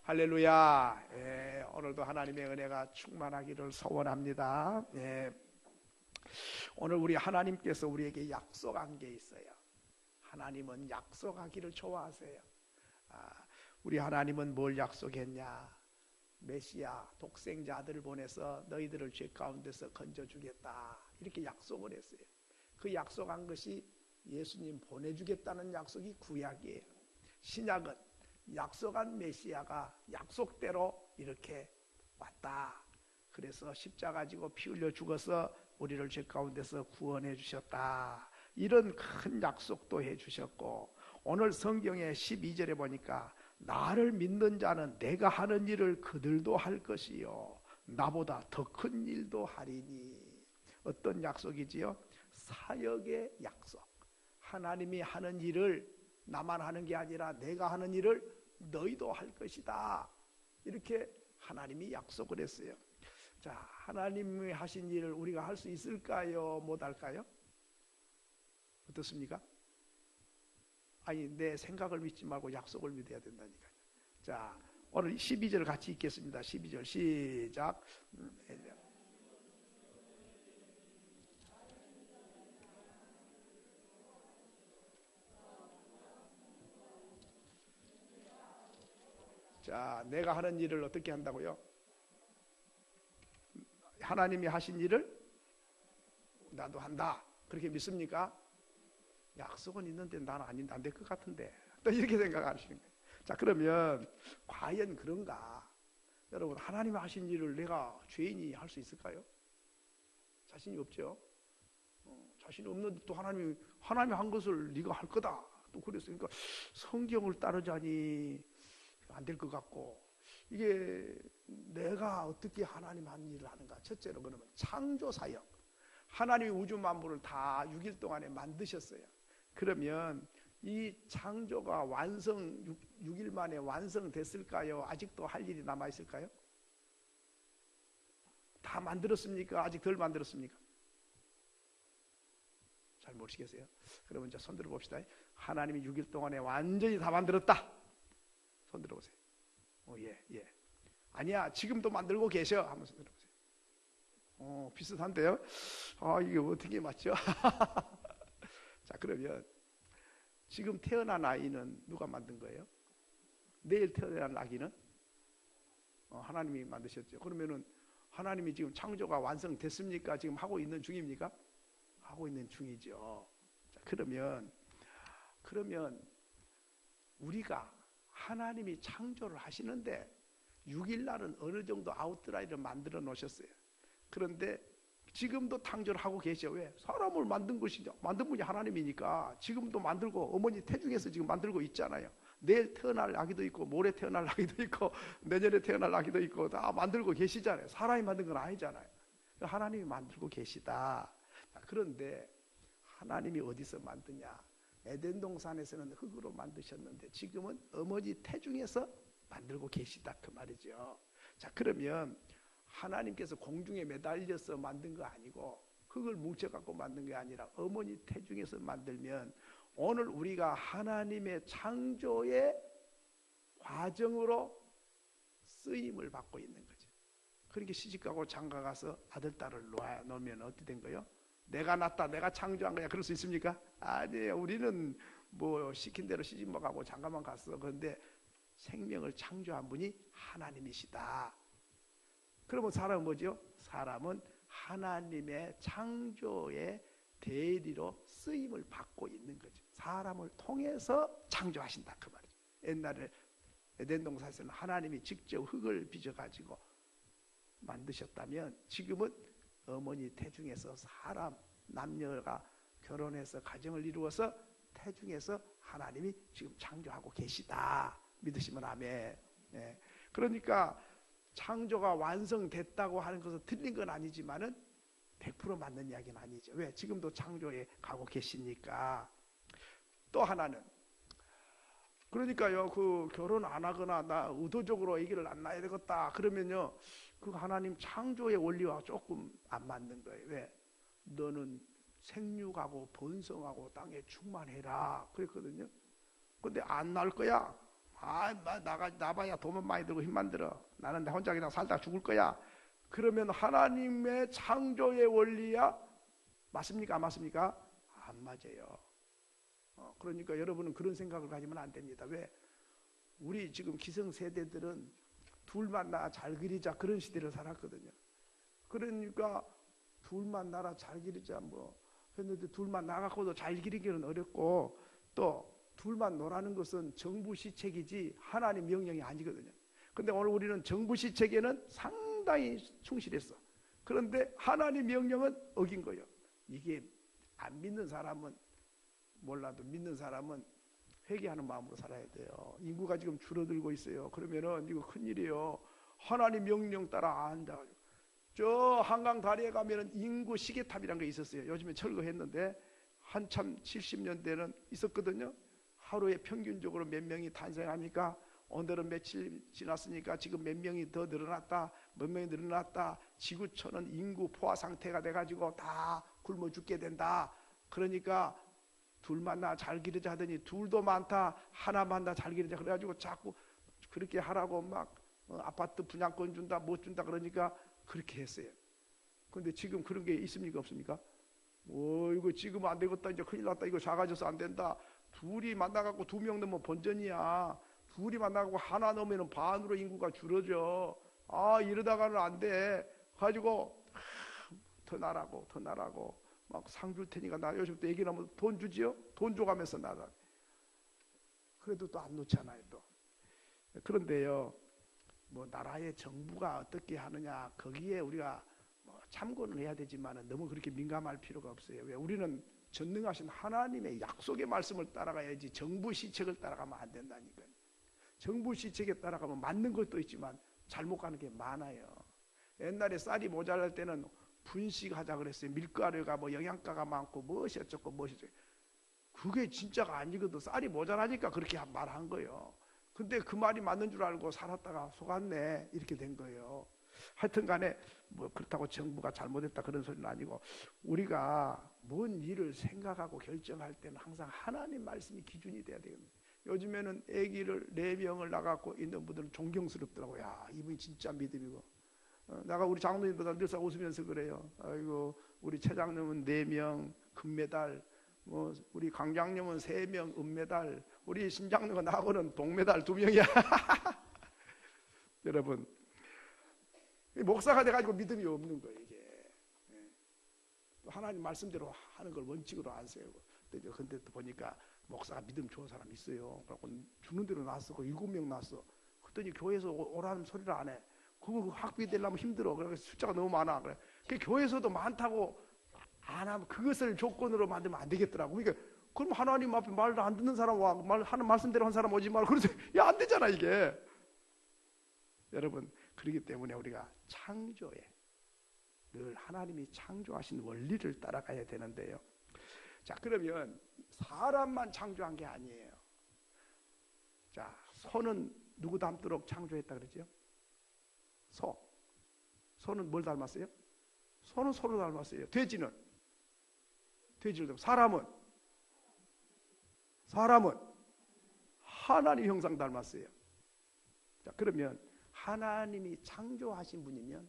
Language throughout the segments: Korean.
할렐루야. 예, 오늘도 하나님의 은혜가 충만하기를 소원합니다. 예, 오늘 우리 하나님께서 우리에게 약속한 게 있어요. 하나님은 약속하기를 좋아하세요. 우리 하나님은 뭘 약속했냐? 메시아 독생자 아들을 보내서 너희들을 죄 가운데서 건져주겠다, 이렇게 약속을 했어요. 그 약속한 것이 예수님 보내주겠다는 약속이 구약이에요. 신약은 약속한 메시아가 약속대로 이렇게 왔다. 그래서 십자가 지고 피 흘려 죽어서 우리를 죄 가운데서 구원해 주셨다, 이런 큰 약속도 해 주셨고, 오늘 성경의 12절에 보니까 나를 믿는 자는 내가 하는 일을 그들도 할 것이요 나보다 더 큰 일도 하리니. 어떤 약속이지요? 사역의 약속. 하나님이 하는 일을 나만 하는 게 아니라 내가 하는 일을 너희도 할 것이다, 이렇게 하나님이 약속을 했어요. 자, 하나님이 하신 일을 우리가 할 수 있을까요? 못 할까요? 어떻습니까? 아니, 내 생각을 믿지 말고 약속을 믿어야 된다니까요. 자, 오늘 12절 같이 읽겠습니다. 12절 시작. 자, 내가 하는 일을 어떻게 한다고요? 하나님이 하신 일을 나도 한다, 그렇게 믿습니까? 약속은 있는데 나는 안 될 것 같은데, 또 이렇게 생각하시는 거예요. 자, 그러면 과연 그런가? 여러분, 하나님이 하신 일을 내가 죄인이 할 수 있을까요? 자신이 없죠. 자신이 없는데 또 하나님이 한 것을 네가 할 거다, 또 그랬으니까 성경을 따르자니 안 될 것 같고, 이게 내가 어떻게 하나님 한 일을 하는가? 첫째로 그러면 창조 사역. 하나님이 우주 만물을 다 6일 동안에 만드셨어요. 그러면 이 창조가 6일 만에 완성됐을까요? 아직도 할 일이 남아 있을까요? 다 만들었습니까? 아직 덜 만들었습니까? 잘 모르시겠어요? 그러면 이제 손 들어봅시다. 하나님이 6일 동안에 완전히 다 만들었다, 손 들어보세요. 예. 아니야, 지금도 만들고 계셔, 하면서 들어보세요. 비슷한데요? 이게 어떻게 맞죠? 자, 그러면 지금 태어난 아이는 누가 만든 거예요? 내일 태어날 아기는 하나님이 만드셨죠. 그러면은 하나님이 지금 창조가 완성됐습니까? 지금 하고 있는 중입니까? 하고 있는 중이죠. 자, 그러면 우리가 하나님이 창조를 하시는데 6일 날은 어느 정도 아웃라인을 만들어 놓으셨어요. 그런데 지금도 창조를 하고 계셔. 왜? 사람을 만든 것이죠. 만든 분이 하나님이니까 지금도 만들고, 어머니 태중에서 지금 만들고 있잖아요. 내일 태어날 아기도 있고, 모레 태어날 아기도 있고, 내년에 태어날 아기도 있고, 다 만들고 계시잖아요. 사람이 만든 건 아니잖아요. 하나님이 만들고 계시다. 그런데 하나님이 어디서 만드냐? 에덴 동산에서는 흙으로 만드셨는데 지금은 어머니 태중에서 만들고 계시다, 그 말이죠. 자, 그러면 하나님께서 공중에 매달려서 만든 거 아니고, 흙을 뭉쳐갖고 만든 게 아니라 어머니 태중에서 만들면, 오늘 우리가 하나님의 창조의 과정으로 쓰임을 받고 있는 거죠. 그러니까 시집가고 장가가서 아들, 딸을 놓으면 어떻게 된 거예요? 내가 낳았다, 내가 창조한 거야, 그럴 수 있습니까? 아니에요. 우리는 뭐 시킨 대로 시집만 가고 장가만 갔어. 그런데 생명을 창조한 분이 하나님이시다. 그러면 사람은 뭐죠? 사람은 하나님의 창조의 대리로 쓰임을 받고 있는 거죠. 사람을 통해서 창조하신다, 그 말이죠. 옛날에 에덴 동산에서는 하나님이 직접 흙을 빚어가지고 만드셨다면, 지금은 어머니 태중에서 사람, 남녀가 결혼해서 가정을 이루어서 태중에서 하나님이 지금 창조하고 계시다. 믿으시면 아멘. 네. 그러니까 창조가 완성됐다고 하는 것은 틀린 건 아니지만은 100% 맞는 이야기는 아니죠. 왜? 지금도 창조에 가고 계시니까. 또 하나는, 그러니까요, 그 결혼 안 하거나 나 의도적으로 아기를 안 낳아야 되겠다 그러면요, 그 하나님 창조의 원리와 조금 안 맞는 거예요. 왜? 너는 생육하고 번성하고 땅에 충만해라 그랬거든요. 근데 안 낳을 거야, 나봐야 돈만 많이 들고 힘만 들어. 나는 내 혼자 그냥 살다 죽을 거야. 그러면 하나님의 창조의 원리야 맞습니까? 안 맞습니까? 안 맞아요. 그러니까 여러분은 그런 생각을 가지면 안 됩니다. 왜? 우리 지금 기성세대들은 둘 만나 잘 그리자 그런 시대를 살았거든요. 그러니까 둘 만나라 잘 그리자 뭐 했는데 둘만 나가고도 잘 기르기는 어렵고 또 둘만 노라는 것은 정부 시책이지 하나님 명령이 아니거든요. 근데 오늘 우리는 정부 시책에는 상당히 충실했어. 그런데 하나님 명령은 어긴 거예요. 이게 안 믿는 사람은 몰라도 믿는 사람은 회개하는 마음으로 살아야 돼요. 인구가 지금 줄어들고 있어요. 그러면은 이거 큰일이에요. 하나님 명령 따라 안 한다. 저 한강 다리에 가면은 인구 시계탑이라는 게 있었어요. 요즘에 철거했는데 한참 70년대는 있었거든요. 하루에 평균적으로 몇 명이 탄생합니까? 오늘은 며칠 지났으니까 지금 몇 명이 더 늘어났다. 몇 명이 늘어났다. 지구촌은 인구 포화 상태가 돼가지고 다 굶어 죽게 된다. 그러니까 둘만 나 잘 기르자 하더니 둘도 많다. 하나만 나 잘 기르자. 그래가지고 자꾸 그렇게 하라고 막 아파트 분양권 준다 못 준다 그러니까 그렇게 했어요. 그런데 지금 그런 게 있습니까? 없습니까? 이거 지금 안 되겠다. 이제 큰일 났다. 이거 작아져서 안 된다. 둘이 만나갖고 2명 넘으면 본전이야. 둘이 만나갖고 하나 넘으면 반으로 인구가 줄어져. 이러다가는 안 돼. 가지고 더 나라고 막 상 줄 테니까 나 요즘부터 얘기하면 돈 주지요? 돈 줘가면서 나가. 그래도 또 안 놓잖아요. 또. 그런데요. 뭐 나라의 정부가 어떻게 하느냐 거기에 우리가 뭐 참고는 해야 되지만 너무 그렇게 민감할 필요가 없어요. 왜? 우리는 전능하신 하나님의 약속의 말씀을 따라가야지 정부 시책을 따라가면 안 된다니까요. 정부 시책에 따라가면 맞는 것도 있지만 잘못 가는 게 많아요. 옛날에 쌀이 모자랄 때는 분식하자 그랬어요. 밀가루가 뭐 영양가가 많고 무엇이 어쩌고 무엇이 어쩌고. 그게 진짜가 아니거든. 쌀이 모자라니까 그렇게 말한 거예요. 근데 그 말이 맞는 줄 알고 살았다가 속았네 이렇게 된 거예요. 하여튼 간에 뭐 그렇다고 정부가 잘못했다 그런 소리는 아니고 우리가 뭔 일을 생각하고 결정할 때는 항상 하나님 말씀이 기준이 돼야 되거든요. 요즘에는 아기를 4명을 낳아갖고 있는 분들은 존경스럽더라고요. 야, 이분이 진짜 믿음이고. 내가 우리 장로님보다 늘상 웃으면서 그래요. 아이고 우리 최장님은 4명 금메달, 뭐 우리 강장님은 3명 은메달, 우리 신장님과 나하고는 동메달 2명이야. 여러분 목사가 돼가지고 믿음이 없는 거예요. 이게 하나님 말씀대로 하는 걸 원칙으로 안 세우고. 근데 또 보니까 목사가 믿음 좋은 사람 있어요. 그래갖고 주는 대로 낳았어. 7명 낳았어. 그랬더니 교회에서 오라는 소리를 안 해. 그거 학비 되려면 힘들어. 그래서 숫자가 너무 많아. 그래. 그 교회에서도 많다고 안 하면 그것을 조건으로 만들면 안 되겠더라고. 그러니까 그럼 하나님 앞에 말을 안 듣는 사람 와, 하는 말씀대로 한 사람 오지 말고. 그래서 야, 안 되잖아 이게. 여러분 그렇기 때문에 우리가 창조에 늘 하나님이 창조하신 원리를 따라가야 되는데요. 자, 그러면 사람만 창조한 게 아니에요. 자, 소는 누구 닮도록 창조했다 그러죠? 소는 뭘 닮았어요? 소는 소를 닮았어요. 돼지를 닮았어요. 사람은 하나님 형상 닮았어요. 자, 그러면 하나님이 창조하신 분이면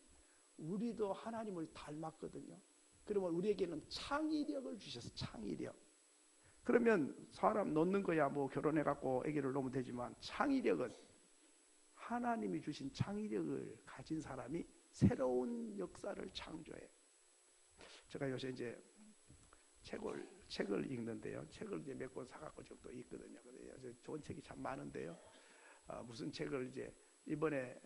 우리도 하나님을 닮았거든요. 그러면 우리에게는 창의력을 주셔서 창의력. 그러면 사람 놓는 거야 뭐 결혼해갖고 아기를 놓으면 되지만 창의력은 하나님이 주신 창의력을 가진 사람이 새로운 역사를 창조해. 제가 요새 이제 책을 읽는데요. 책을 이제 몇 권 사갖고 지금 또 읽거든요. 그래서 좋은 책이 참 많은데요. 무슨 책을 이제 이번에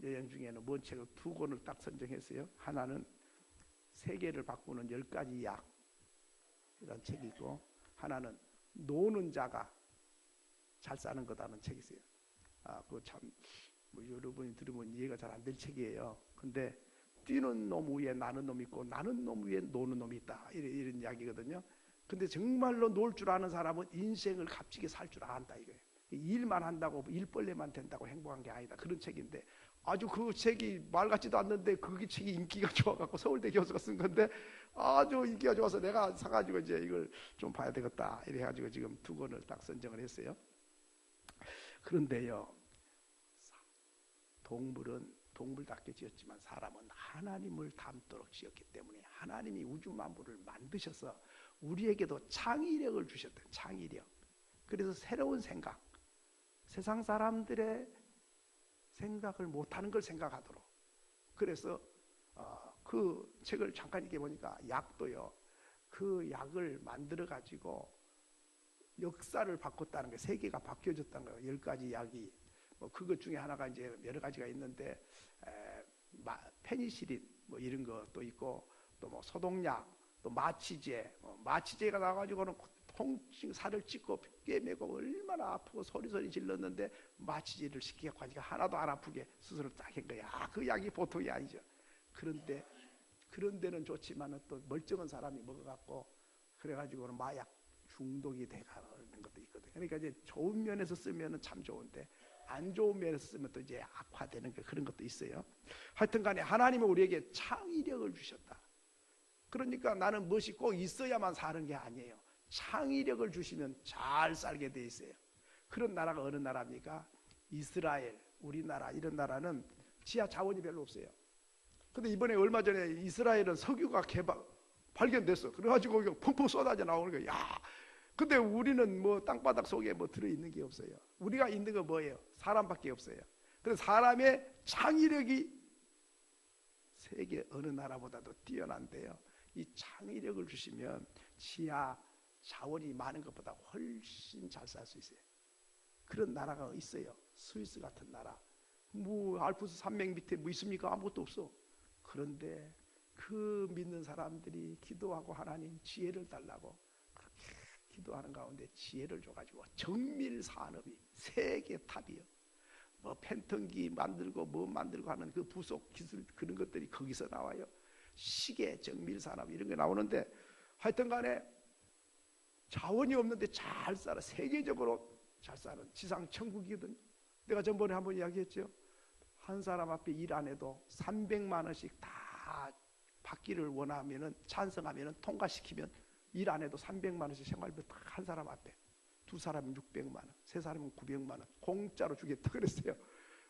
여행 중에는 뭔 책을 2권을 딱 선정했어요. 하나는 세계를 바꾸는 10가지 약 이런 책이 있고, 하나는 노는 자가 잘 사는 거다는 책이 있어요. 그거 참 뭐 여러분이 들으면 이해가 잘 안 될 책이에요. 근데 뛰는 놈 위에 나는 놈이 있고 나는 놈 위에 노는 놈이 있다. 이런 이야기거든요. 근데 정말로 놀 줄 아는 사람은 인생을 값지게 살 줄 안다 이거예요. 일만 한다고 일벌레만 된다고 행복한 게 아니다. 그런 책인데 아주 그 책이 말 같지도 않는데 그 책이 인기가 좋아갖고 서울대 교수가 쓴 건데 아주 인기가 좋아서 내가 사가지고 이제 이걸 좀 봐야 되겠다 이래가지고 지금 2권을 딱 선정을 했어요. 그런데요, 동물은 동물답게 지었지만 사람은 하나님을 닮도록 지었기 때문에 하나님이 우주 만물을 만드셔서 우리에게도 창의력을 주셨대. 창의력. 그래서 새로운 생각, 세상 사람들의 생각을 못하는 걸 생각하도록. 그래서 그 책을 잠깐 읽어보니까 약도요, 그 약을 만들어 가지고 역사를 바꿨다는 게, 세계가 바뀌어졌다는 거예요. 10가지 약이. 뭐 그것 중에 하나가 이제 여러 가지가 있는데, 페니실린 뭐 이런 것도 있고, 또 뭐 소독약, 또 마취제, 마취제가 나와가지고는 통증 살을 찢고 꿰매고 얼마나 아프고 소리 질렀는데 마취제를 시켜가지고 하나도 안 아프게 수술을 딱 한 거야. 그 약이 보통이 아니죠. 그런데 그런 데는 좋지만은 또 멀쩡한 사람이 먹어갖고 그래가지고는 마약 중독이 돼가는 것도 있거든. 그러니까 이제 좋은 면에서 쓰면은 참 좋은데 안 좋은 면에서 쓰면 또 이제 악화되는 그런 것도 있어요. 하여튼간에 하나님은 우리에게 창의력을 주셨다. 그러니까 나는 무엇이 꼭 있어야만 사는 게 아니에요. 창의력을 주시면 잘 살게 돼 있어요. 그런 나라가 어느 나라입니까? 이스라엘, 우리나라 이런 나라는 지하 자원이 별로 없어요. 근데 이번에 얼마 전에 이스라엘은 석유가 발견됐어. 그래가지고 펑펑 쏟아져 나오는 거야. 야, 근데 우리는 뭐 땅바닥 속에 뭐 들어있는 게 없어요. 우리가 있는 건 뭐예요? 사람밖에 없어요. 그래서 사람의 창의력이 세계 어느 나라보다도 뛰어난데요. 이 창의력을 주시면 지하 자원이 많은 것보다 훨씬 잘 살 수 있어요. 그런 나라가 있어요. 스위스 같은 나라. 뭐 알프스 산맥 밑에 뭐 있습니까? 아무것도 없어. 그런데 그 믿는 사람들이 기도하고 하나님 지혜를 달라고 그렇게 기도하는 가운데 지혜를 줘가지고 정밀 산업이 세계 탑이요. 뭐 팬턴기 만들고 뭐 만들고 하는 그 부속 기술 그런 것들이 거기서 나와요. 시계, 정밀 산업 이런 게 나오는데 하여튼간에 자원이 없는데 잘 살아. 세계적으로 잘 사는 지상 천국이거든요. 내가 전번에 한번 이야기했죠. 한 사람 앞에 일 안 해도 300만 원씩 다 받기를 원하면은 찬성하면은 통과시키면 일 안 해도 300만 원씩 생활비 딱 한 사람 앞에. 두 사람은 600만 원, 세 사람은 900만 원 공짜로 주겠다 그랬어요.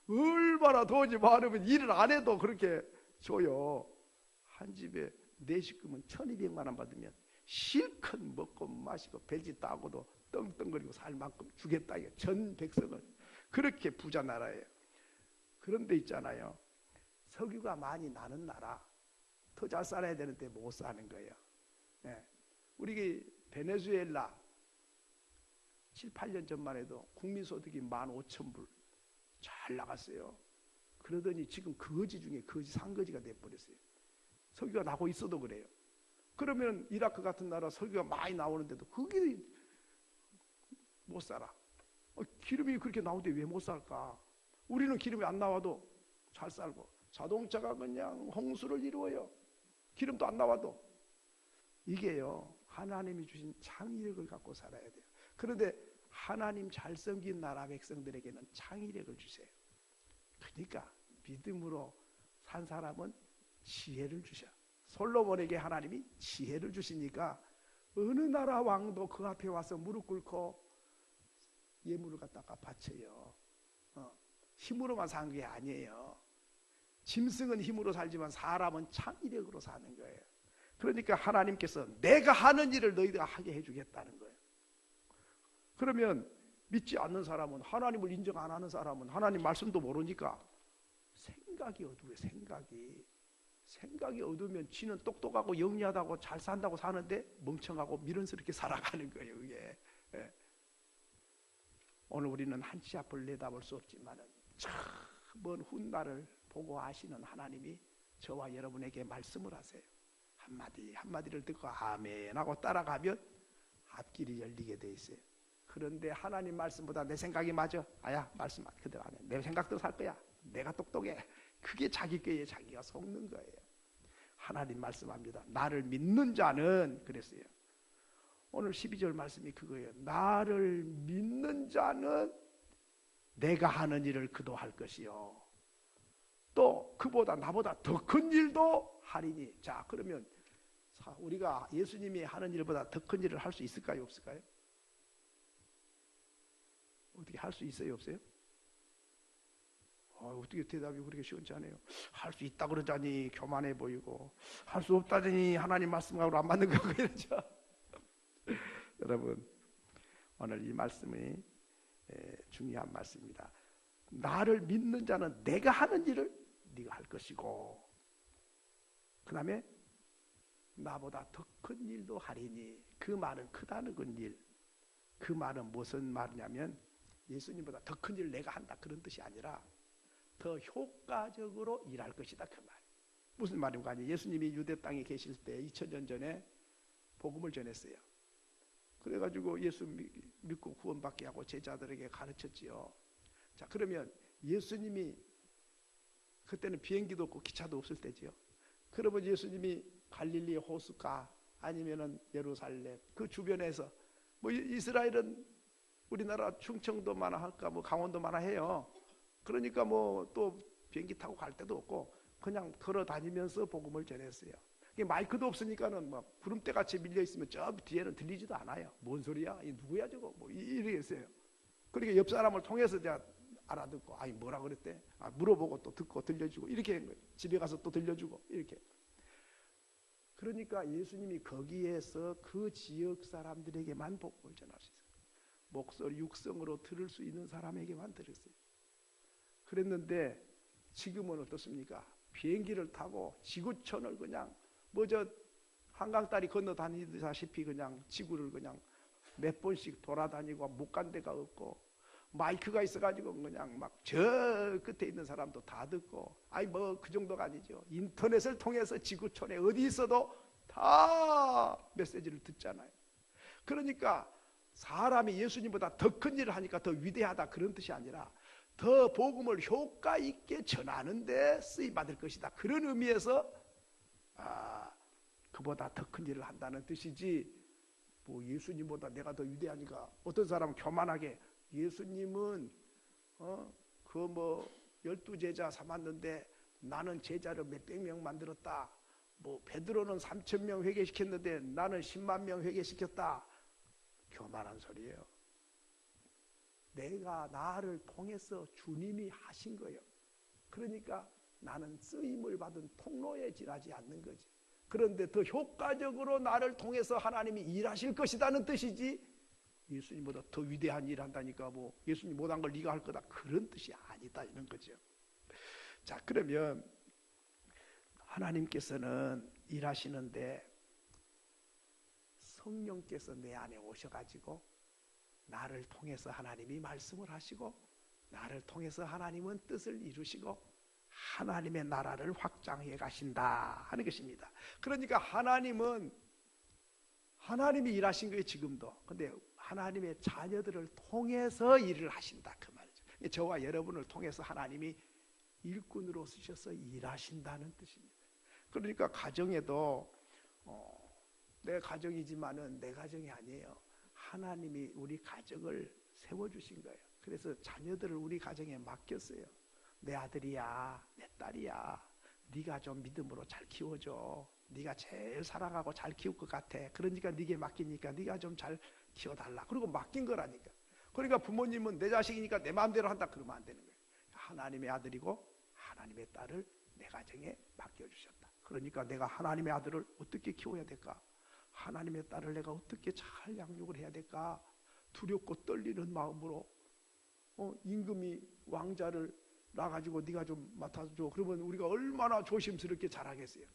얼마나 돈이 많으면 일을 안 해도 그렇게 줘요. 한 집에 네 식구면 1200만 원 받으면 실컷 먹고 마시고 벨짓 따고도 떵떵거리고 살 만큼 주겠다. 전 백성은 그렇게 부자 나라예요. 그런데 있잖아요. 석유가 많이 나는 나라, 더 잘 살아야 되는데 못 사는 거예요. 네. 우리 베네수엘라 7, 8년 전만 해도 국민소득이 15,000불 잘 나갔어요. 그러더니 지금 거지 중에 거지 상거지가 돼버렸어요. 석유가 나고 있어도 그래요. 그러면 이라크 같은 나라 석유가 많이 나오는데도 그게 못 살아. 기름이 그렇게 나오는데 왜 못 살까? 우리는 기름이 안 나와도 잘 살고, 자동차가 그냥 홍수를 이루어요. 기름도 안 나와도. 이게요, 하나님이 주신 창의력을 갖고 살아야 돼요. 그런데 하나님 잘 섬긴 나라 백성들에게는 창의력을 주세요. 그러니까 믿음으로 산 사람은 지혜를 주셔. 솔로몬에게 하나님이 지혜를 주시니까 어느 나라 왕도 그 앞에 와서 무릎 꿇고 예물을 갖다가 바쳐요. 힘으로만 산 게 아니에요. 짐승은 힘으로 살지만 사람은 창의력으로 사는 거예요. 그러니까 하나님께서 내가 하는 일을 너희가 하게 해주겠다는 거예요. 그러면 믿지 않는 사람은, 하나님을 인정 안 하는 사람은 하나님 말씀도 모르니까 생각이 어두워요. 생각이 어두우면 지는 똑똑하고 영리하다고 잘 산다고 사는데 멍청하고 미련스럽게 살아가는 거예요. 그게. 오늘 우리는 한 치 앞을 내다볼 수 없지만 먼 훗날을 보고 아시는 하나님이 저와 여러분에게 말씀을 하세요. 한마디 한마디를 듣고 아멘 하고 따라가면 앞길이 열리게 돼 있어요. 그런데 하나님 말씀보다 내 생각이 맞아. 아야, 말씀 그대로 안 해. 내 생각대로 살 거야. 내가 똑똑해. 그게 자기 꾀에 자기가 속는 거예요. 하나님 말씀합니다. 나를 믿는 자는 그랬어요. 오늘 12절 말씀이 그거예요. 나를 믿는 자는 내가 하는 일을 그도 할 것이요. 또 그보다 나보다 더 큰 일도 하리니. 자, 그러면 우리가 예수님이 하는 일보다 더 큰 일을 할 수 있을까요? 없을까요? 어떻게 할 수 있어요? 없어요? 어떻게 대답이 그렇게 시원치 않아요? 할 수 있다 그러자니 교만해 보이고, 할 수 없다더니 하나님 말씀하고 안 맞는 거고 이러죠. 여러분, 오늘 이 말씀이 중요한 말씀입니다. 나를 믿는 자는 내가 하는 일을 네가 할 것이고, 그 다음에 나보다 더 큰 일도 하리니. 그 말은 크다는 건 일. 그 말은 무슨 말이냐면 예수님보다 더 큰 일을 내가 한다 그런 뜻이 아니라 더 효과적으로 일할 것이다 그 말. 무슨 말인가 하니 예수님이 유대 땅에 계실 때 2000년 전에 복음을 전했어요. 그래가지고 예수 믿고 구원받게 하고 제자들에게 가르쳤지요. 자, 그러면 예수님이 그때는 비행기도 없고 기차도 없을 때지요. 그러면 예수님이 갈릴리 호숫가 아니면은 예루살렘 그 주변에서 뭐 이스라엘은 우리나라 충청도 만화 할까 뭐 강원도 만화 해요. 그러니까 뭐 또 비행기 타고 갈 데도 없고 그냥 걸어 다니면서 복음을 전했어요. 마이크도 없으니까는 막 구름대 같이 밀려 있으면 저 뒤에는 들리지도 않아요. 뭔 소리야? 이 누구야 저거? 뭐 이러겠어요. 그러니까 옆 사람을 통해서 제가 알아듣고 아니 뭐라 그랬대? 물어보고 또 듣고 들려주고 이렇게 한 거예요. 집에 가서 또 들려주고 이렇게. 그러니까 예수님이 거기에서 그 지역 사람들에게만 복음을 전하셨어요. 목소리 육성으로 들을 수 있는 사람에게만 들었어요. 그랬는데 지금은 어떻습니까? 비행기를 타고 지구촌을 그냥 뭐 저 한강다리 건너 다니다시피 그냥 지구를 그냥 몇 번씩 돌아다니고 못 간 데가 없고 마이크가 있어가지고 그냥 막 저 끝에 있는 사람도 다 듣고 아니 뭐 그 정도가 아니죠. 인터넷을 통해서 지구촌에 어디 있어도 다 메시지를 듣잖아요. 그러니까 사람이 예수님보다 더 큰 일을 하니까 더 위대하다 그런 뜻이 아니라 더 복음을 효과 있게 전하는데 쓰임받을 것이다. 그런 의미에서 그보다 더 큰 일을 한다는 뜻이지 뭐 예수님보다 내가 더 위대하니까 어떤 사람은 교만하게 예수님은 그 뭐 12제자 삼았는데 나는 제자를 몇백 명 만들었다. 뭐 베드로는 3000명 회개시켰는데 나는 10만 명 회개시켰다. 교만한 소리예요. 내가 나를 통해서 주님이 하신 거예요. 그러니까 나는 쓰임을 받은 통로에 지나지 않는 거지. 그런데 더 효과적으로 나를 통해서 하나님이 일하실 것이라는 뜻이지 예수님보다 더 위대한 일 한다니까 뭐 예수님 못한 걸 네가 할 거다 그런 뜻이 아니다 이런 거죠. 자, 그러면 하나님께서는 일하시는데 성령께서 내 안에 오셔가지고 나를 통해서 하나님이 말씀을 하시고 나를 통해서 하나님은 뜻을 이루시고 하나님의 나라를 확장해 가신다 하는 것입니다. 그러니까 하나님은 하나님이 일하신 거예요 지금도. 근데 하나님의 자녀들을 통해서 일을 하신다 그 말이죠. 저와 여러분을 통해서 하나님이 일꾼으로 쓰셔서 일하신다는 뜻입니다. 그러니까 가정에도 내 가정이지만은 내 가정이 아니에요. 하나님이 우리 가정을 세워주신 거예요. 그래서 자녀들을 우리 가정에 맡겼어요. 내 아들이야, 내 딸이야. 네가 좀 믿음으로 잘 키워줘. 네가 제일 사랑하고 잘 키울 것 같아. 그러니까 네게 맡기니까 네가 좀 잘 키워달라. 그리고 맡긴 거라니까. 그러니까 부모님은 내 자식이니까 내 마음대로 한다 그러면 안 되는 거예요. 하나님의 아들이고 하나님의 딸을 내 가정에 맡겨주셨다. 그러니까 내가 하나님의 아들을 어떻게 키워야 될까? 하나님의 딸을 내가 어떻게 잘 양육을 해야 될까? 두렵고 떨리는 마음으로 임금이 왕자를 놔가지고 네가 좀 맡아줘. 그러면 우리가 얼마나 조심스럽게 자라겠어요.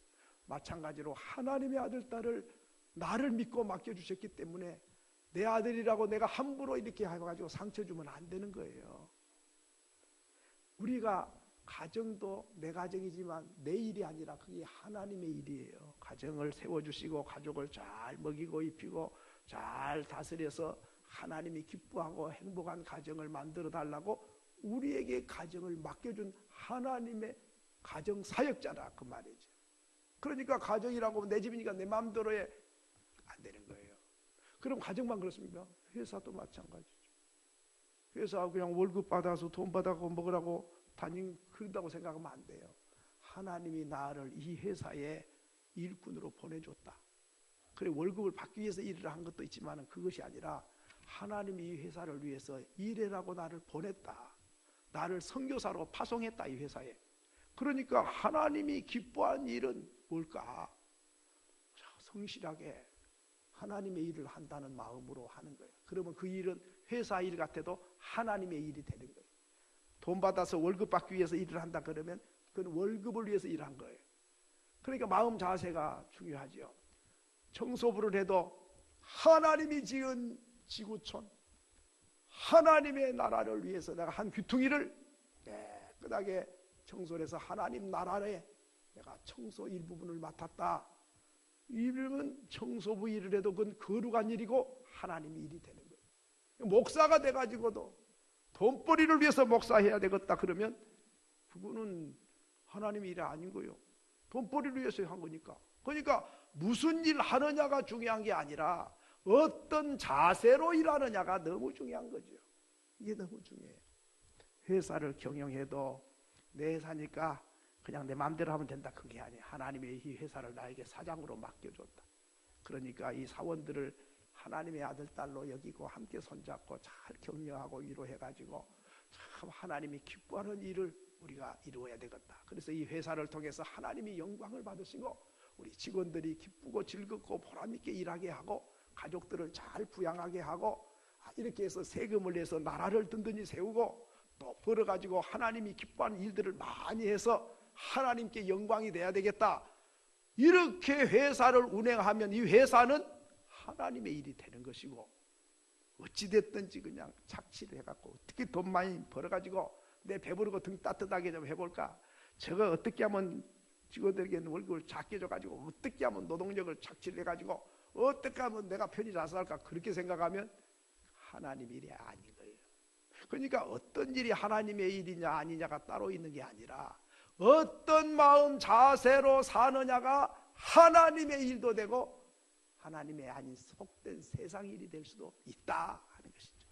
마찬가지로 하나님의 아들, 딸을 나를 믿고 맡겨주셨기 때문에 내 아들이라고 내가 함부로 이렇게 해가지고 상처 주면 안 되는 거예요. 우리가 가정도 내 가정이지만 내 일이 아니라 그게 하나님의 일이에요. 가정을 세워주시고 가족을 잘 먹이고 입히고 잘 다스려서 하나님이 기뻐하고 행복한 가정을 만들어 달라고 우리에게 가정을 맡겨준 하나님의 가정 사역자라 그 말이죠. 그러니까 가정이라고 내 집이니까 내 마음대로 해 안 되는 거예요. 그럼 가정만 그렇습니까? 회사도 마찬가지죠. 회사 그냥 월급 받아서 돈 받아고 먹으라고 그런다고 생각하면 안 돼요. 하나님이 나를 이 회사에 일꾼으로 보내줬다. 그래 월급을 받기 위해서 일을 한 것도 있지만 그것이 아니라 하나님이 이 회사를 위해서 일해라고 나를 보냈다. 나를 선교사로 파송했다, 이 회사에. 그러니까 하나님이 기뻐한 일은 뭘까? 성실하게 하나님의 일을 한다는 마음으로 하는 거예요. 그러면 그 일은 회사 일 같아도 하나님의 일이 되는 거예요. 돈 받아서 월급 받기 위해서 일을 한다 그러면 그건 월급을 위해서 일한 거예요. 그러니까 마음 자세가 중요하죠. 청소부를 해도 하나님이 지은 지구촌, 하나님의 나라를 위해서 내가 한 귀퉁이를 깨끗하게 청소를 해서 하나님 나라에 내가 청소 일부분을 맡았다. 이러면 청소부 일을 해도 그건 거룩한 일이고 하나님의 일이 되는 거예요. 목사가 돼가지고도 돈벌이를 위해서 목사해야 되겠다 그러면 그거는 하나님의 일이 아닌 거예요. 돈벌이를 위해서 한 거니까. 그러니까 무슨 일 하느냐가 중요한 게 아니라 어떤 자세로 일하느냐가 너무 중요한 거죠. 이게 너무 중요해요. 회사를 경영해도 내 회사니까 그냥 내 마음대로 하면 된다, 그게 아니에요. 하나님의 이 회사를 나에게 사장으로 맡겨줬다. 그러니까 이 사원들을 하나님의 아들, 딸로 여기고 함께 손잡고 잘 격려하고 위로해가지고 참 하나님이 기뻐하는 일을 우리가 이루어야 되겠다. 그래서 이 회사를 통해서 하나님이 영광을 받으시고 우리 직원들이 기쁘고 즐겁고 보람있게 일하게 하고 가족들을 잘 부양하게 하고 이렇게 해서 세금을 내서 나라를 든든히 세우고 또 벌어가지고 하나님이 기뻐하는 일들을 많이 해서 하나님께 영광이 돼야 되겠다. 이렇게 회사를 운행하면 이 회사는 하나님의 일이 되는 것이고, 어찌됐든지 그냥 착취를 해갖고 어떻게 돈 많이 벌어가지고 내 배부르고 등 따뜻하게 좀 해볼까, 저거 어떻게 하면 직원들에게 월급을 작게 줘가지고 어떻게 하면 노동력을 착취를 해가지고 어떻게 하면 내가 편히 잘 살까, 그렇게 생각하면 하나님 일이 아닌 거예요. 그러니까 어떤 일이 하나님의 일이냐 아니냐가 따로 있는 게 아니라 어떤 마음 자세로 사느냐가 하나님의 일도 되고 하나님의 아닌 속된 세상 일이 될 수도 있다 하는 것이죠.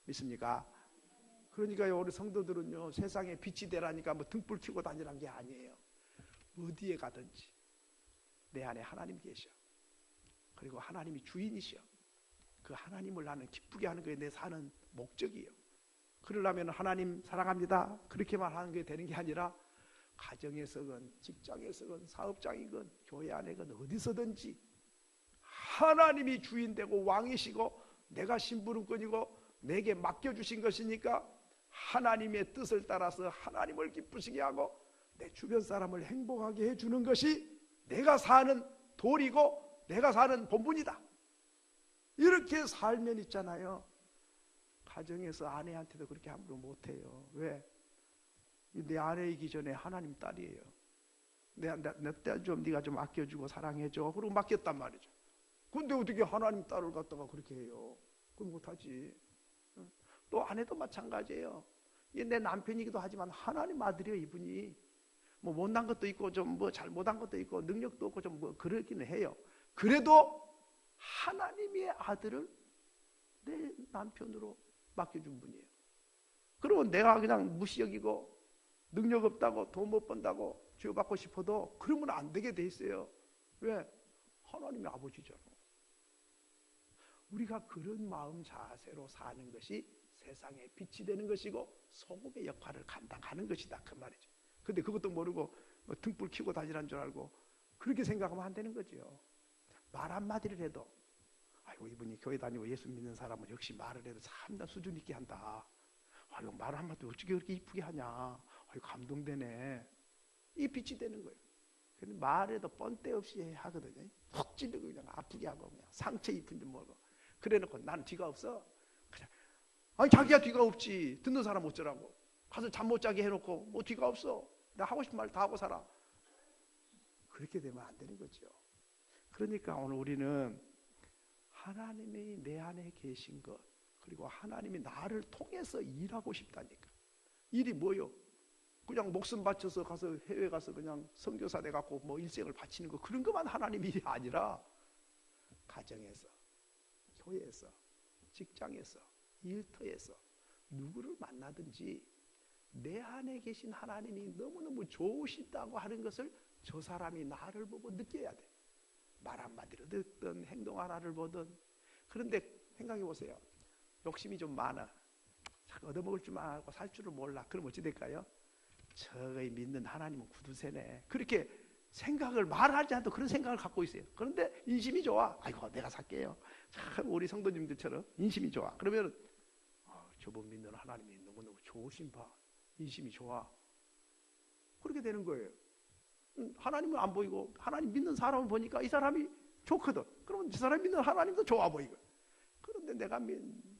믿습니까? 그러니까요, 우리 성도들은요, 세상에 빛이 되라니까 뭐 등불 켜고 다니란 게 아니에요. 어디에 가든지 내 안에 하나님 계셔. 그리고 하나님이 주인이셔. 그 하나님을 나는 기쁘게 하는 게 내 사는 목적이에요. 그러려면 하나님 사랑합니다 그렇게만 하는 게 되는 게 아니라 가정에서건 직장에서건 사업장이건 교회 안에건 어디서든지 하나님이 주인 되고 왕이시고 내가 심부름꾼이고 내게 맡겨주신 것이니까 하나님의 뜻을 따라서 하나님을 기쁘시게 하고 내 주변 사람을 행복하게 해주는 것이 내가 사는 도리고 내가 사는 본분이다. 이렇게 살면 있잖아요, 가정에서 아내한테도 그렇게 함부로 못해요. 왜? 내 아내이기 전에 하나님 딸이에요. 내 딸 좀 네가 좀 아껴주고 사랑해줘 그러고 맡겼단 말이죠. 근데 어떻게 하나님 딸을 갖다가 그렇게 해요? 그건 못하지. 또 아내도 마찬가지예요. 내 남편이기도 하지만 하나님 아들이에요. 이분이 뭐 못난 것도 있고 좀 뭐 잘못한 것도 있고 능력도 없고 좀 뭐 그러기는 해요. 그래도 하나님의 아들을 내 남편으로 맡겨준 분이에요. 그러면 내가 그냥 무시 여기고 능력 없다고 돈 못 번다고 죄받고 싶어도 그러면 안 되게 돼 있어요. 왜? 하나님의 아버지잖아. 우리가 그런 마음 자세로 사는 것이 세상에 빛이 되는 것이고 소금의 역할을 감당하는 것이다, 그 말이죠. 근데 그것도 모르고 등불 켜고 다니라는 줄 알고 그렇게 생각하면 안 되는 거죠. 말 한마디를 해도 아이고 이분이 교회 다니고 예수 믿는 사람은 역시 말을 해도 참 수준 있게 한다. 아이고 말 한마디 어떻게 그렇게 이쁘게 하냐. 아이고 감동되네. 이 빛이 되는 거예요. 근데 말해도 뻔때 없이 하거든요. 푹 찌르고 그냥 아프게 하고 그냥 상처 입힌 줄 모르고 그래놓고 나는 뒤가 없어. 그냥 아니 자기야 뒤가 없지. 듣는 사람 어쩌라고. 가서 잠 못 자게 해놓고 뭐 뒤가 없어. 나 하고 싶은 말 다 하고 살아. 그렇게 되면 안 되는 거죠. 그러니까 오늘 우리는 하나님이 내 안에 계신 것, 그리고 하나님이 나를 통해서 일하고 싶다니까. 일이 뭐요? 그냥 목숨 바쳐서 가서 해외 가서 그냥 선교사 돼갖고 뭐 일생을 바치는 거, 그런 것만 하나님 일이 아니라 가정에서, 교회에서, 직장에서, 일터에서 누구를 만나든지 내 안에 계신 하나님이 너무너무 좋으시다고 하는 것을 저 사람이 나를 보고 느껴야 돼. 말 한마디를 듣든 행동 하나를 보든. 그런데 생각해 보세요. 욕심이 좀 많아. 얻어먹을 줄만 알고 살 줄을 몰라. 그럼 어찌 될까요? 저의 믿는 하나님은 구두쇠네. 그렇게 생각을 말하지 않도 그런 생각을 갖고 있어요. 그런데 인심이 좋아. 아이고 내가 살게요. 참 우리 성도님들처럼 인심이 좋아. 그러면 저분 믿는 하나님이 너무너무 좋으신 바. 인심이 좋아. 그렇게 되는 거예요. 하나님은 안 보이고 하나님 믿는 사람을 보니까 이 사람이 좋거든. 그러면 이 사람이 믿는 하나님도 좋아 보이고. 그런데 내가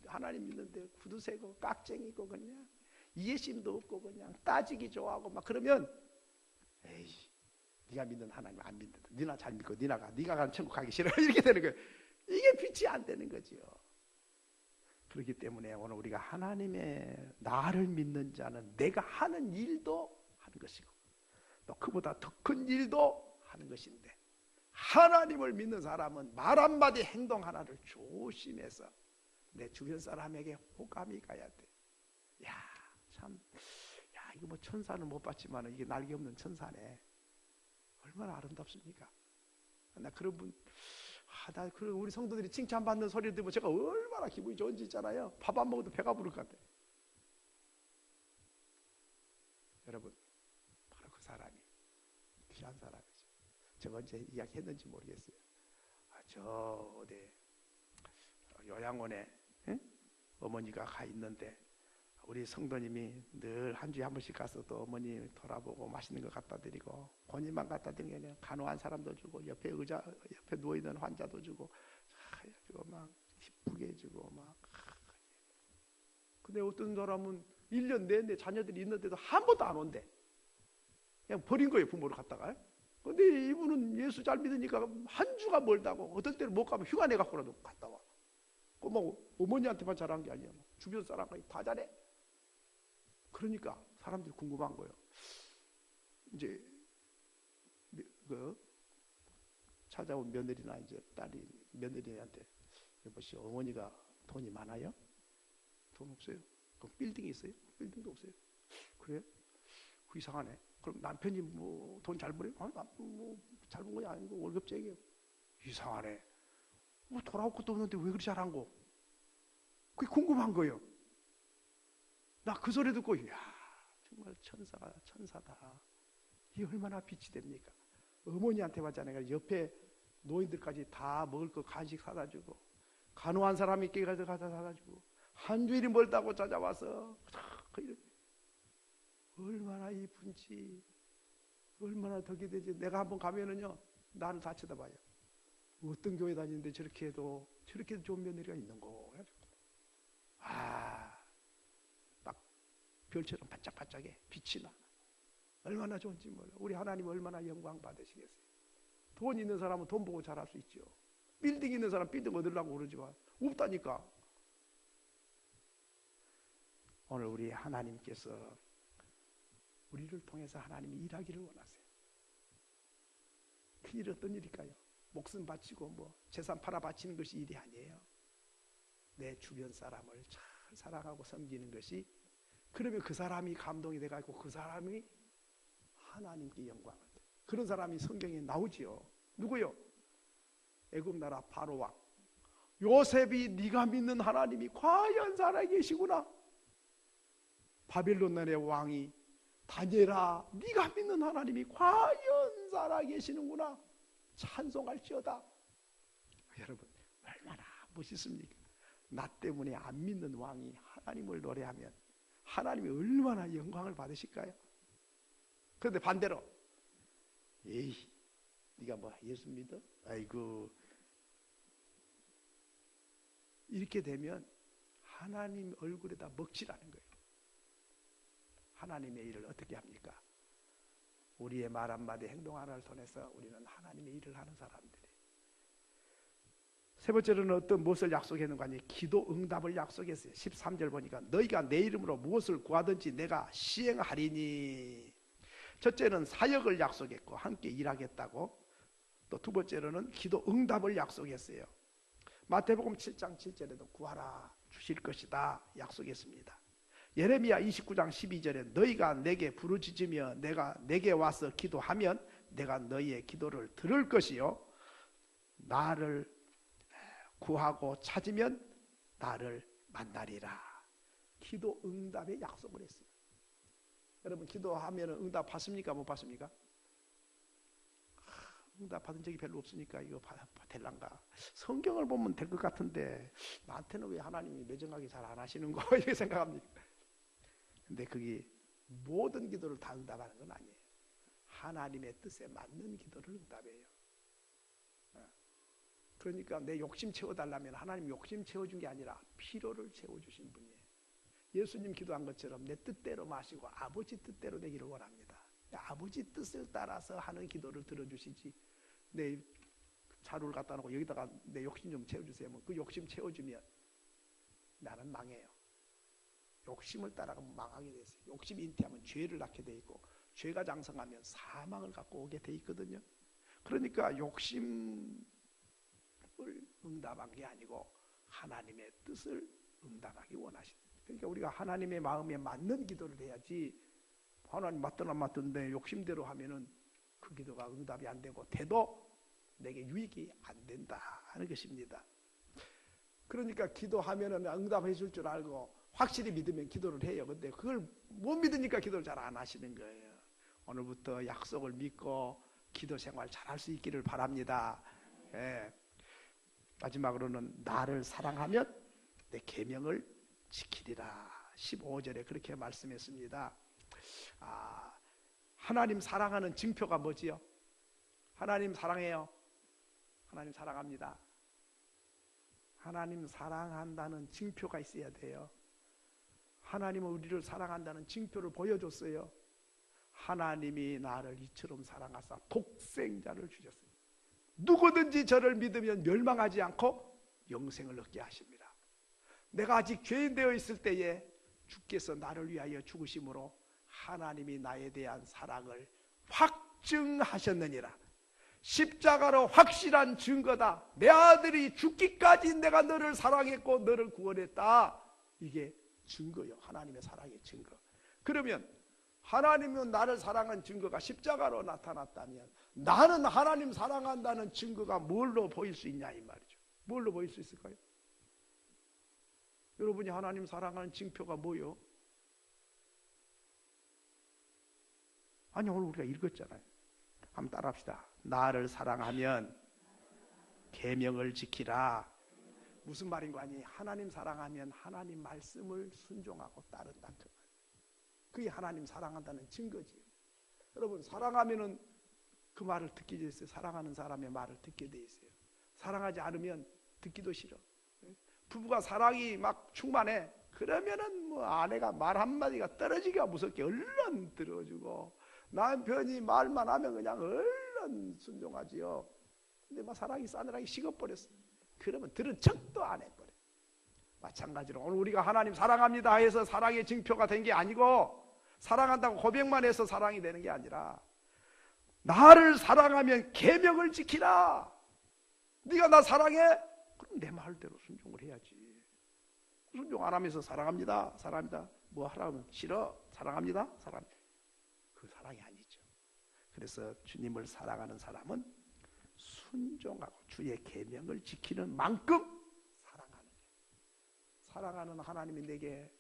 하나님 믿는데 구두쇠고 깍쟁이고 그냥 이해심도 없고 그냥 따지기 좋아하고 막 그러면 에이 네가 믿는 하나님 안 믿는다. 네가 잘 믿고 네가 가는 천국 가기 싫어. 이렇게 되는 거예요. 이게 빛이 안 되는 거죠. 그렇기 때문에 오늘 우리가 하나님의 나를 믿는 자는 내가 하는 일도 하는 것이고 또 그보다 더 큰 일도 하는 것인데 하나님을 믿는 사람은 말 한마디 행동 하나를 조심해서 내 주변 사람에게 호감이 가야 돼. 야, 참, 야, 이거 뭐 천사는 못 봤지만 이게 날개 없는 천사네. 얼마나 아름답습니까? 나 그런 분, 나 그런 우리 성도들이 칭찬받는 소리를 들으면 제가 얼마나 기분이 좋은지 있잖아요. 밥 안 먹어도 배가 부를 것 같아. 여러분, 바로 그 사람이 귀한 사람이죠. 제가 언제 이야기했는지 모르겠어요. 저 어디 요양원에 어머니가 가 있는데 우리 성도님이 늘 한 주에 한 번씩 가서 또 어머니 돌아보고 맛있는 거 갖다 드리고 본인만 갖다 드리는 게 아니라 간호한 사람도 주고 옆에 누워 있는 환자도 주고 막 기쁘게 해주고 막. 근데 어떤 사람은 1년 내내 자녀들이 있는데도 한 번도 안 온대. 그냥 버린 거예요, 부모를 갖다가. 근데 이분은 예수 잘 믿으니까 한 주가 멀다고 어떨 때는 못 가면 휴가 내갖고라도 갔다 와. 뭐 어머니한테만 잘한 게 아니야. 주변 사람까지 다 잘해. 그러니까 사람들이 궁금한 거예요. 이제 찾아온 며느리나 이제 딸이 며느리한테 여보시 어머니가 돈이 많아요? 돈 없어요. 그럼 빌딩이 있어요? 빌딩도 없어요. 그래? 그 이상하네. 그럼 남편이 뭐 돈 잘 벌어요? 아니 뭐잘 번 건 아니고 월급쟁이에요. 이상하네. 뭐 돌아올 것도 없는데 왜 그리 잘한 거? 그게 궁금한 거예요. 나 그 소리 듣고 야 정말 천사다. 이게 얼마나 빛이 됩니까? 어머니한테 왔잖아요. 옆에 노인들까지 다 먹을 거 간식 사다 주고 간호한 사람이 있게 가서 사다 주고 한 주일이 멀다고 찾아와서 얼마나 이쁜지 얼마나 덕이 되지. 내가 한번 가면은요 나를 다 쳐다봐요. 어떤 교회 다니는데 저렇게 좋은 며느리가 있는 거. 딱 별처럼 반짝반짝해 빛이 나. 얼마나 좋은지 몰라. 우리 하나님 얼마나 영광 받으시겠어요. 돈 있는 사람은 돈 보고 잘할 수 있죠. 빌딩 있는 사람 빌딩 얻으려고 그러지만 없다니까. 오늘 우리 하나님께서 우리를 통해서 하나님이 일하기를 원하세요. 그 일 어떤 일일까요? 목숨 바치고 뭐 재산 팔아 바치는 것이 일이 아니에요. 내 주변 사람을 잘 사랑하고 섬기는 것이, 그러면 그 사람이 감동이 돼가지고 그 사람이 하나님께 영광을 돼. 그런 사람이 성경에 나오지요. 누구요? 애굽 나라 바로 왕 요셉이 네가 믿는 하나님이 과연 살아계시구나. 바벨론 나라의 왕이 다니엘아 네가 믿는 하나님이 과연 살아계시는구나 찬송할지어다. 여러분 얼마나 멋있습니까? 나 때문에 안 믿는 왕이 하나님을 노래하면 하나님이 얼마나 영광을 받으실까요? 그런데 반대로 에이 네가 뭐 예수 믿어? 아이고 이렇게 되면 하나님 얼굴에다 먹칠하는 거예요. 하나님의 일을 어떻게 합니까? 우리의 말 한마디 행동 하나를 통해서 우리는 하나님의 일을 하는 사람들이. 세 번째로는 어떤 무엇을 약속했는가 하니 기도 응답을 약속했어요. 13절 보니까 너희가 내 이름으로 무엇을 구하든지 내가 시행하리니. 첫째는 사역을 약속했고 함께 일하겠다고, 또 두 번째로는 기도 응답을 약속했어요. 마태복음 7장 7절에도 구하라 주실 것이다 약속했습니다. 예레미야 29장 12절에 너희가 내게 부르짖으며 내가 내게 와서 기도하면 내가 너희의 기도를 들을 것이요 나를 구하고 찾으면 나를 만나리라. 기도 응답의 약속을 했어요. 여러분 기도하면 응답 받습니까? 못 받습니까? 응답 받은 적이 별로 없으니까 이거 될란가? 성경을 보면 될 것 같은데 나한테는 왜 하나님이 매정하게 잘 안 하시는 거 이렇게 생각합니까? 근데 그게 모든 기도를 다 응답하는 건 아니에요. 하나님의 뜻에 맞는 기도를 응답해요. 그러니까 내 욕심 채워달라면 하나님 욕심 채워준 게 아니라 필요를 채워주신 분이에요. 예수님 기도한 것처럼 내 뜻대로 마시고 아버지 뜻대로 되기를 원합니다. 아버지 뜻을 따라서 하는 기도를 들어주시지, 내 자루를 갖다 놓고 여기다가 내 욕심 좀 채워주세요. 그 욕심 채워주면 나는 망해요. 욕심을 따라가면 망하게 돼 있어요. 욕심이 잉태하면 죄를 낳게 돼 있고, 죄가 장성하면 사망을 갖고 오게 돼 있거든요. 그러니까 욕심을 응답한 게 아니고 하나님의 뜻을 응답하기 원하십니다. 그러니까 우리가 하나님의 마음에 맞는 기도를 해야지, 하나님 맞든 안 맞든데 욕심대로 하면은 그 기도가 응답이 안 되고 돼도 내게 유익이 안 된다 하는 것입니다. 그러니까 기도하면은 응답해 줄 줄 알고 확실히 믿으면 기도를 해요. 근데 그걸 못 믿으니까 기도를 잘 안 하시는 거예요. 오늘부터 약속을 믿고 기도 생활 잘 할 수 있기를 바랍니다. 예. 마지막으로는 나를 사랑하면 내 계명을 지키리라. 15절에 그렇게 말씀했습니다. 하나님 사랑하는 증표가 뭐지요? 하나님 사랑해요. 하나님 사랑합니다. 하나님 사랑한다는 증표가 있어야 돼요. 하나님은 우리를 사랑한다는 증표를 보여줬어요. 하나님이 나를 이처럼 사랑하사 독생자를 주셨어요. 누구든지 저를 믿으면 멸망하지 않고 영생을 얻게 하십니다. 내가 아직 죄인 되어 있을 때에 주께서 나를 위하여 죽으심으로 하나님이 나에 대한 사랑을 확증하셨느니라. 십자가로 확실한 증거다. 내 아들이 죽기까지 내가 너를 사랑했고 너를 구원했다. 이게 증거요. 하나님의 사랑의 증거. 그러면 하나님은 나를 사랑한 증거가 십자가로 나타났다면 나는 하나님 사랑한다는 증거가 뭘로 보일 수 있냐 이 말이죠. 뭘로 보일 수 있을까요? 여러분이 하나님 사랑하는 증표가 뭐요? 아니 오늘 우리가 읽었잖아요. 한번 따라합시다. 나를 사랑하면 계명을 지키라. 무슨 말인 거 아니? 하나님 사랑하면 하나님 말씀을 순종하고 따른다. 그게 하나님 사랑한다는 증거지. 여러분 사랑하면은 그 말을 듣게 돼 있어요. 사랑하는 사람의 말을 듣게 돼 있어요. 사랑하지 않으면 듣기도 싫어. 부부가 사랑이 막 충만해. 그러면은 뭐 아내가 말 한마디가 떨어지기가 무섭게 얼른 들어주고, 남편이 말만 하면 그냥 얼른 순종하지요. 근데 막 사랑이 싸늘하게 식어버렸어. 그러면 들은 척도 안 해버려. 마찬가지로 오늘 우리가 하나님 사랑합니다 해서 사랑의 증표가 된 게 아니고, 사랑한다고 고백만 해서 사랑이 되는 게 아니라 나를 사랑하면 계명을 지키라. 네가 나 사랑해? 그럼 내 말대로 순종을 해야지. 순종 안 하면서 사랑합니다, 사랑합니다, 뭐 하라면 싫어, 사랑합니다, 사랑합니다. 그 사랑이 아니죠. 그래서 주님을 사랑하는 사람은 순종하고 주의 계명을 지키는 만큼 사랑하는 거예요. 사랑하는 하나님이 내게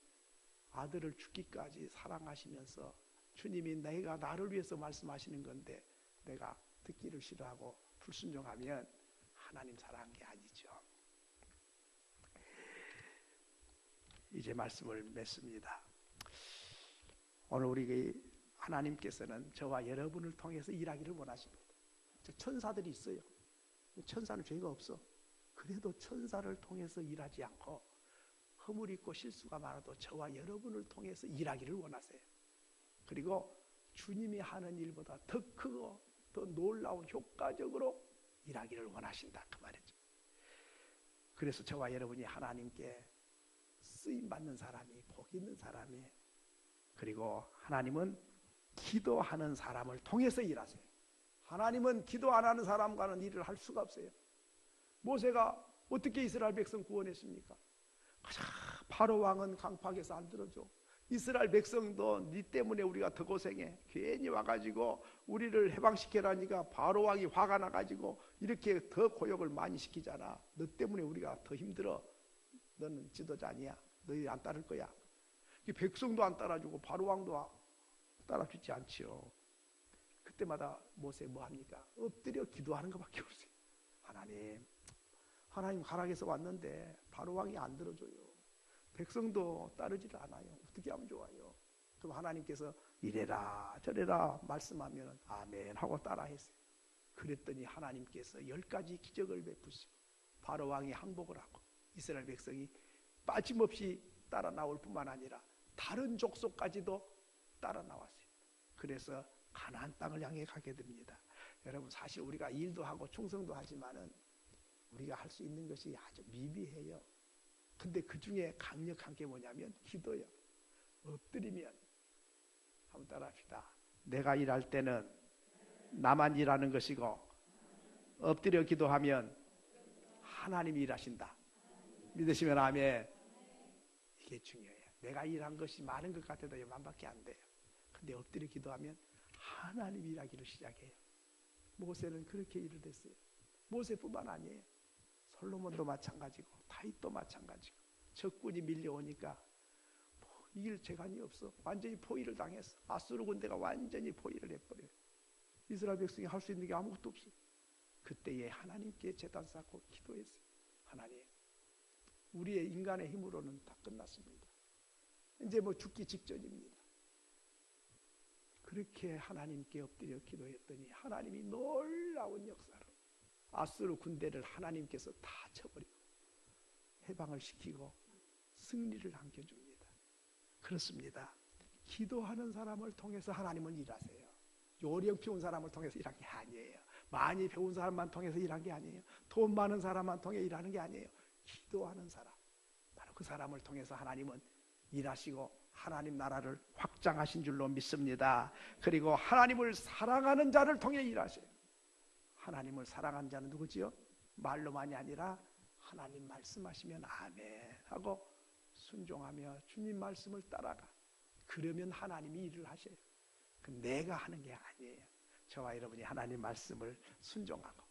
아들을 죽기까지 사랑하시면서 주님이 내가 나를 위해서 말씀하시는 건데 내가 듣기를 싫어하고 불순종하면 하나님 사랑한 게 아니죠. 이제 말씀을 맺습니다. 오늘 우리 하나님께서는 저와 여러분을 통해서 일하기를 원하십니다. 천사들이 있어요. 천사는 죄가 없어. 그래도 천사를 통해서 일하지 않고 허물이 있고 실수가 많아도 저와 여러분을 통해서 일하기를 원하세요. 그리고 주님이 하는 일보다 더 크고 더 놀라운 효과적으로 일하기를 원하신다 그 말이죠. 그래서 저와 여러분이 하나님께 쓰임받는 사람이, 복 있는 사람이, 그리고 하나님은 기도하는 사람을 통해서 일하세요. 하나님은 기도 안 하는 사람과는 일을 할 수가 없어요. 모세가 어떻게 이스라엘 백성 구원했습니까? 바로 왕은 강팍해서 안 들어줘. 이스라엘 백성도 네 때문에 우리가 더 고생해. 괜히 와가지고 우리를 해방시키라니까 바로 왕이 화가 나가지고 이렇게 더 고역을 많이 시키잖아. 너 때문에 우리가 더 힘들어. 너는 지도자 아니야. 너희 안 따를 거야. 백성도 안 따라주고 바로왕도 따라주지 않지요. 그때마다 모세 뭐 합니까? 엎드려 기도하는 것밖에 없어요. 하나님 가락에서 왔는데 바로왕이 안 들어줘요. 백성도 따르질 않아요. 어떻게 하면 좋아요? 그럼 하나님께서 이래라 저래라 말씀하면 아멘 하고 따라했어요. 그랬더니 하나님께서 10가지 기적을 베푸시고 바로왕이 항복을 하고 이스라엘 백성이 빠짐없이 따라 나올 뿐만 아니라 다른 족속까지도 따라 나왔어요. 그래서 가나안 땅을 향해 가게 됩니다. 여러분 사실 우리가 일도 하고 충성도 하지만은 우리가 할 수 있는 것이 아주 미비해요. 근데 그 중에 강력한 게 뭐냐면 기도요. 엎드리면 한번 따라합시다. 내가 일할 때는 나만 일하는 것이고 엎드려 기도하면 하나님이 일하신다. 믿으시면 아멘. 이게 중요해요. 내가 일한 것이 많은 것 같아도 이만밖에 안 돼요. 근데 엎드려 기도하면 하나님이 일하기를 시작해요. 모세는 그렇게 일을 했어요. 모세뿐만 아니에요. 솔로몬도 마찬가지고 다윗도 마찬가지고 적군이 밀려오니까 이길 재간이 없어. 완전히 포위를 당했어. 아수르 군대가 완전히 포위를 해버려요. 이스라엘 백성이 할 수 있는 게 아무것도 없어요. 그때에 하나님께 제단 쌓고 기도했어요. 하나님, 우리의 인간의 힘으로는 다 끝났습니다. 이제 뭐 죽기 직전입니다. 그렇게 하나님께 엎드려 기도했더니 하나님이 놀라운 역사로 아수르 군대를 하나님께서 다 쳐버리고 해방을 시키고 승리를 안겨줍니다. 그렇습니다. 기도하는 사람을 통해서 하나님은 일하세요. 요령 피운 사람을 통해서 일한 게 아니에요. 많이 배운 사람만 통해서 일한 게 아니에요. 돈 많은 사람만 통해 일하는 게 아니에요. 기도하는 사람, 바로 그 사람을 통해서 하나님은 일하시고 하나님 나라를 확장하신 줄로 믿습니다. 그리고 하나님을 사랑하는 자를 통해 일하셔요. 하나님을 사랑하는 자는 누구지요? 말로만이 아니라 하나님 말씀하시면 아멘 하고 순종하며 주님 말씀을 따라가. 그러면 하나님이 일을 하셔요. 내가 하는 게 아니에요. 저와 여러분이 하나님 말씀을 순종하고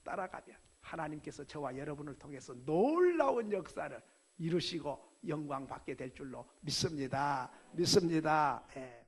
따라가면 하나님께서 저와 여러분을 통해서 놀라운 역사를 이루시고 영광 받게 될 줄로 믿습니다. 믿습니다. 예.